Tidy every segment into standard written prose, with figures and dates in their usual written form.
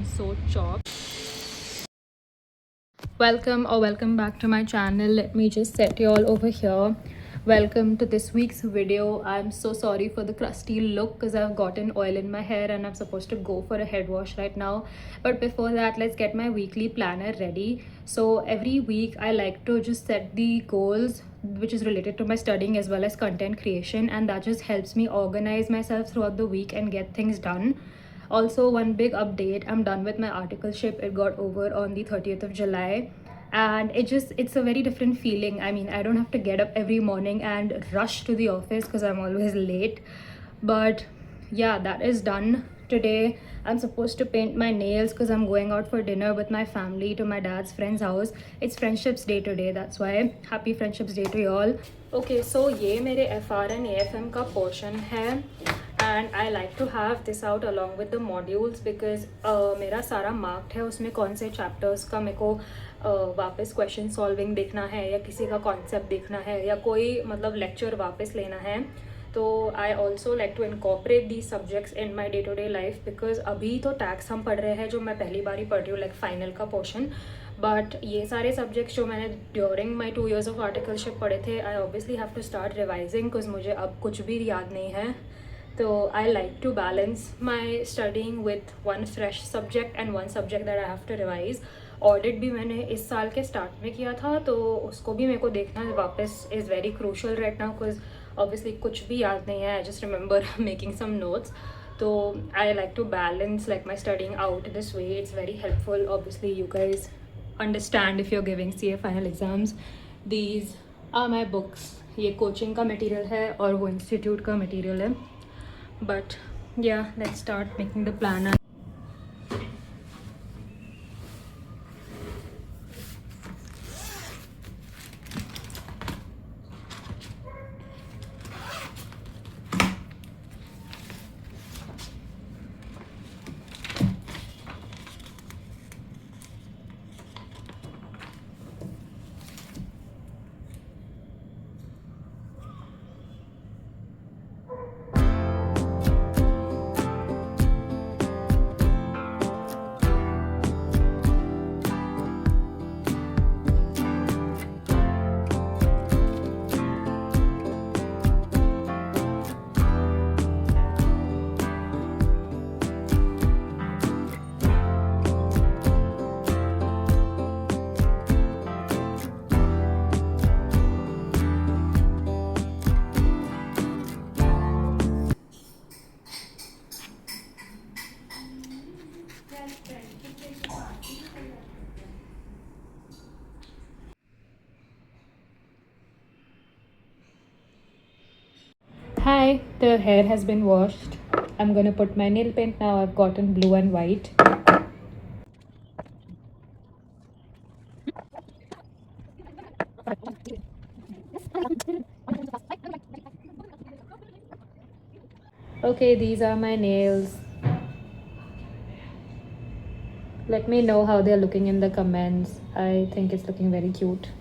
I'm so chopped. Welcome back to my channel. Let me just set you all over here. Welcome to this week's video. I'm so sorry for the crusty look because I've gotten oil in my hair and I'm supposed to go for a head wash right now. But before that, let's get my weekly planner ready. So every week I like to just set the goals which is related to my studying as well as content creation, and that just helps me organize myself throughout the week and get things done. Also, one big update, I'm done with my articleship. It got over on the 30th of July, and it's a very different feeling. I mean, I don't have to get up every morning and rush to the office because I'm always late. But yeah, that is done. Today I'm supposed to paint my nails because I'm going out for dinner with my family to my dad's friend's house. It's Friendships Day today, that's why. Happy Friendships Day to you all. Okay, so ये मेरे FR and AFM का portion है, and I like to have this out along with the modules because मेरा सारा marked है. उसमें कौन से chapters का मेरे को वापस question solving देखना है या किसी का concept देखना है या कोई मतलब lecture वापस लेना है. तो I also like to incorporate these subjects in my day-to-day life because अभी तो tax हम पढ़ रहे हैं जो मैं पहली बार ही पढ़ रही हूँ, like final का portion. बट ये सारे सब्जेक्ट्स जो मैंने during my 2 years of articleship पढ़े थे, I obviously have to start revising because मुझे अब कुछ भी याद नहीं है. तो I like to balance my studying with one fresh subject and one subject that I have to revise. Audit भी मैंने इस साल के स्टार्ट में किया था, तो उसको भी मेरे को देखना वापस is very crucial right now because obviously कुछ भी याद नहीं है. I just remember making some notes. तो I like to balance like my studying out this way. It's very helpful. Obviously you guys understand if you're giving CA final exams. These are my books. ये coaching का material है और वो institute का material है. But या let's start making the plan. Hi, the hair has been washed. I'm gonna put my nail paint now. I've gotten blue and white. Okay, these are my nails. Let me know how they're looking in the comments. I think it's looking very cute.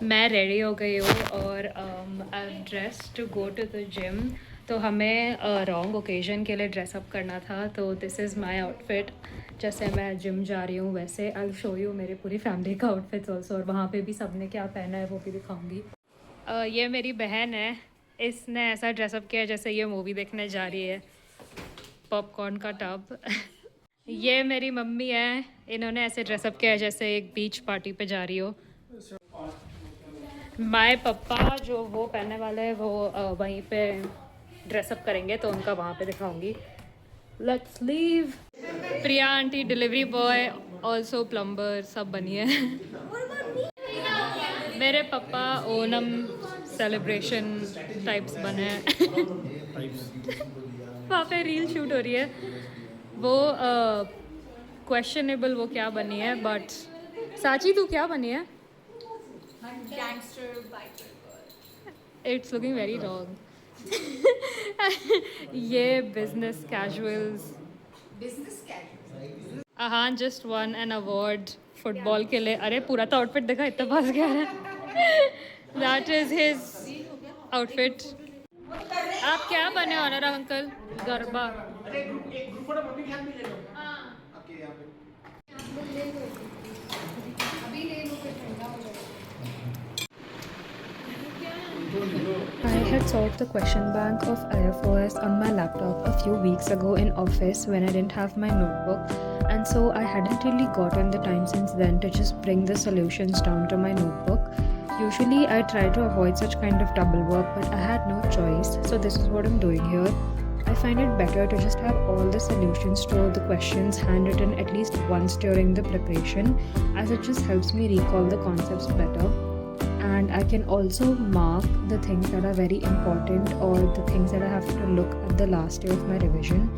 मैं ready हो गई हूँ और I am dress to go to the gym. तो हमें wrong occasion के लिए dress up करना था, तो दिस इज़ माई आउटफिट. जैसे मैं जिम जा रही हूँ वैसे आई विल शो यू मेरे पूरी फैमिली का आउटफिट्स ऑल्सो, और वहाँ पे भी सब ने क्या पहना है वो भी दिखाऊंगी. ये मेरी बहन है. इसने ऐसा ड्रेसअप किया है जैसे ये मूवी देखने जा रही है. पॉपकॉर्न का टब. ये मेरी मम्मी है. इन्होंने ऐसे ड्रेसअप किया है जैसे एक बीच पार्टी पे जा रही हो. माय पप्पा जो वो पहनने वाले हैं वो वहीं पे ड्रेसअप करेंगे, तो उनका वहाँ पे दिखाऊंगी. Let's leave. Priya aunty delivery boy also plumber सब बनी है. मेरे पापा ओनम सेलिब्रेशन टाइप्स बने हैं. वहाँ पे रील शूट हो रही है. वो क्वेश्चनेबल वो क्या बनी है, बट साची तू क्या बनी है? Gangster biker. It's looking very wrong. ये business casuals. Business casual. हाँ, just won an award football के लिए. अरे पूरा तो आउटफिट देखा, इतना पास गया है. That is his outfit. आप क्या बने ऑनर अंकल? गरबा. अरे एक ग्रुप फोटो मम्मी के हाथ में ले लो। हाँ ओके यहाँ पे आप लोग ले लो अभी ले लो फिर ठंडा हो जाएगा I had solved the question bank of IFOS on my laptop a few weeks ago in office when I didn't have my notebook, and so I hadn't really gotten the time since then to just bring the solutions down to my notebook. Usually I try to avoid such kind of double work, but I had no choice, so this is what I'm doing here. I find it better to just have all the solutions to the questions handwritten at least once during the preparation, as it just helps me recall the concepts better. And I can also mark the things that are very important or the things that I have to look at the last day of my revision.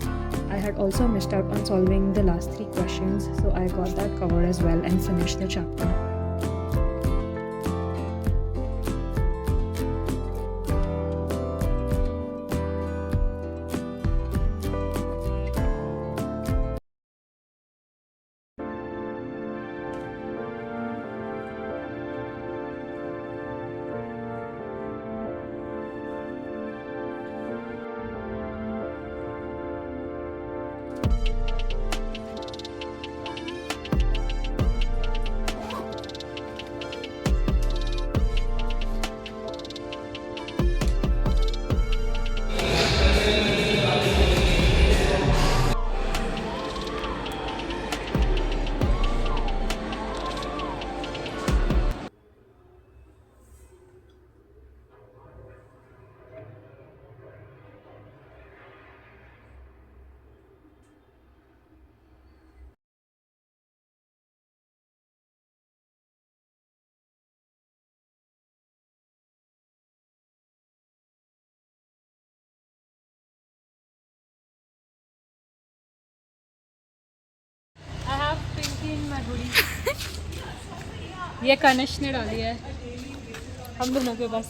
I had also missed out on solving the last 3 questions, so I got that covered as well and finished the chapter. I have pinky in my hoodie. ये कनिश ने डाली है हम दोनों के पास.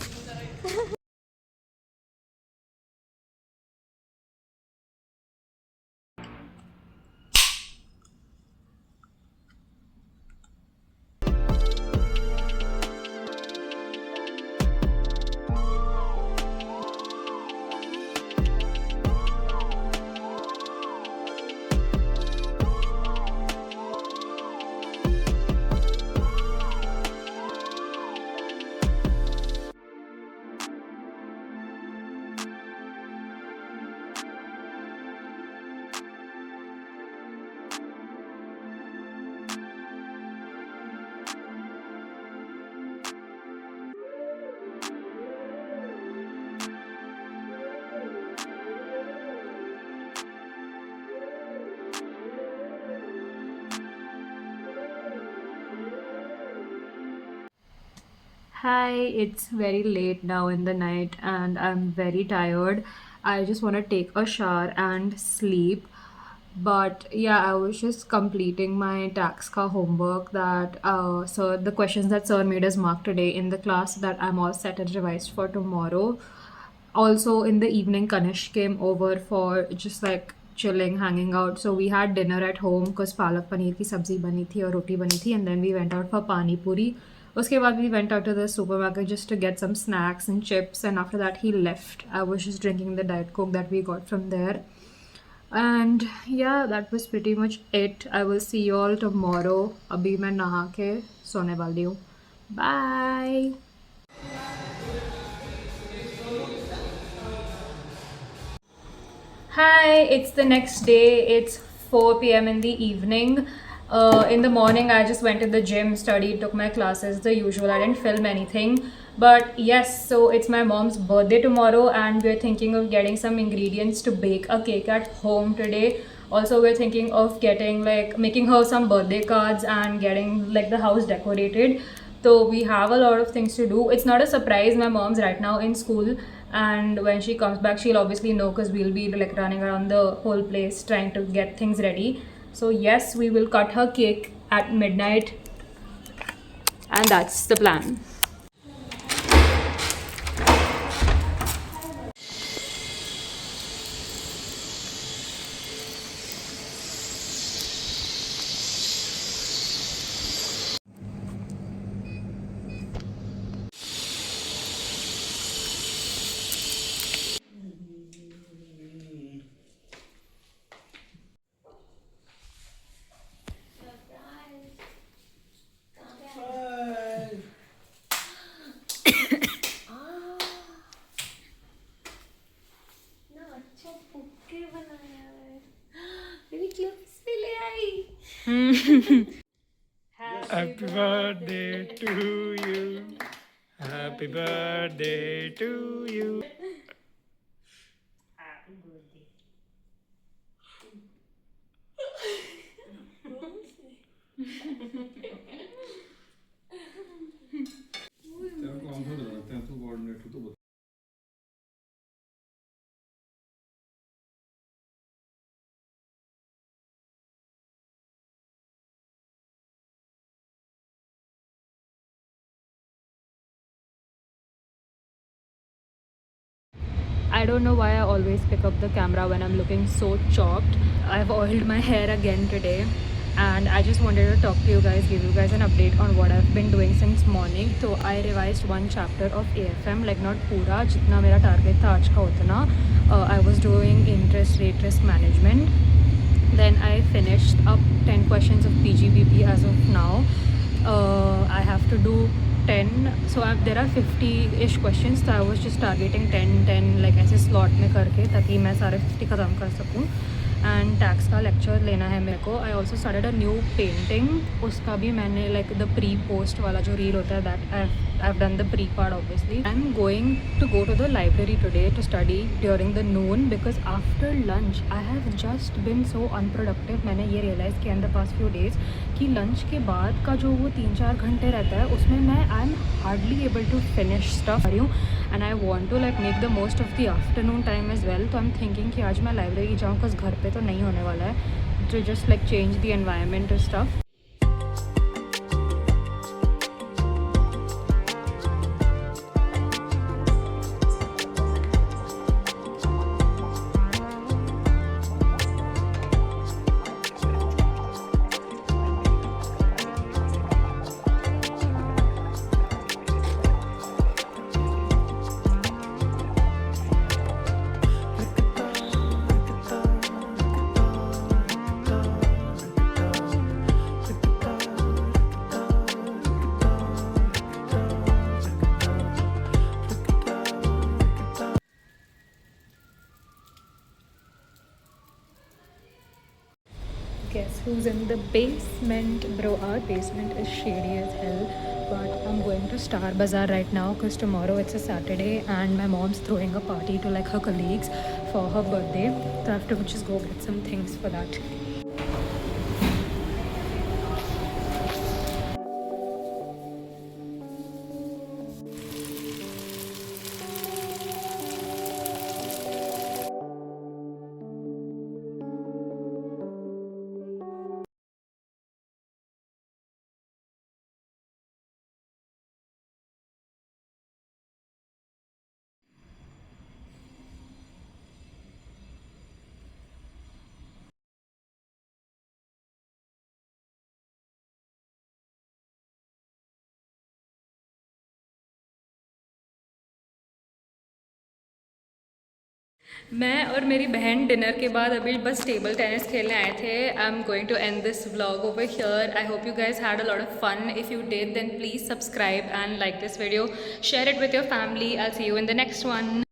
Hi, it's very late now in the night and I'm very tired. I just want to take a shower and sleep. But yeah, I was just completing my tax ka homework that so the questions that sir made us mark today in the class that I'm all set and revised for tomorrow. Also in the evening, Kanish came over for just like chilling, hanging out. So we had dinner at home because palak paneer ki sabzi bani thi or roti bani thi, and then we went out for pani puri. Uske baad we went out to the supermarket just to get some snacks and chips, and after that he left. I was just drinking the diet coke that we got from there. And yeah, that was pretty much it. I will see you all tomorrow. अभी मैं नहा के सोने वाली हूँ. Bye. Hi, it's the next day. It's 4 p.m. in the evening. In the morning, I just went to the gym, studied, took my classes, the usual. I didn't film anything. But yes, so it's my mom's birthday tomorrow, and we're thinking of getting some ingredients to bake a cake at home today. Also, we're thinking of getting making her some birthday cards and getting like the house decorated. So we have a lot of things to do. It's not a surprise. My mom's right now in school, and when she comes back, she'll obviously know because we'll be like running around the whole place trying to get things ready. So yes, we will cut her cake at midnight, and that's the plan. Happy birthday to you. Happy birthday to you. तेरा कौन सा लगाते हैं तू coordinator तो बता। I don't know why I always pick up the camera when I'm looking so chopped. I've oiled my hair again today and I just wanted to talk to you guys, give you guys an update on what I've been doing since morning. So I revised one chapter of AFM, like not पूरा जितना मेरा target था आज का उतना. I was doing interest rate risk management. Then I finished up 10 questions of PGBP as of now. I have to do 10, so there are 50-ish questions, so I was just targeting 10 like ऐसे slot में करके ताकि मैं सारे 50 ख़त्म कर सकूँ. And tax का लेक्चर लेना है मेरे को. I also started a new painting. उसका भी मैंने लाइक द प्री पोस्ट वाला जो रील होता है that I have done the pre part obviously. I am going to go to the library today to study during the noon because after lunch I have just been so unproductive. मैंने ये realise किया in the past few days कि lunch के बाद का जो वो 3-4 घंटे रहता है उसमें मैं I am hardly able to finish stuff रही हूँ. And I want to like make the most of the afternoon time as well. तो आई एम थिंकिंग कि आज मैं लाइब्रेरी जाऊँ बिकॉज घर पे तो नहीं होने वाला है. To just like change the environment और stuff. Guess who's in the basement? Bro, our basement is shady as hell. But I'm going to Star Bazaar right now because tomorrow it's a Saturday and my mom's throwing a party to like her colleagues for her birthday. So I have to just go get some things for that. मैं और मेरी बहन dinner के बाद अभी बस table tennis खेलने आए थे. I am going to end this vlog over here. I hope you guys had a lot of fun. If you did then please subscribe and like this video. Share it with your family. I see you in the next one.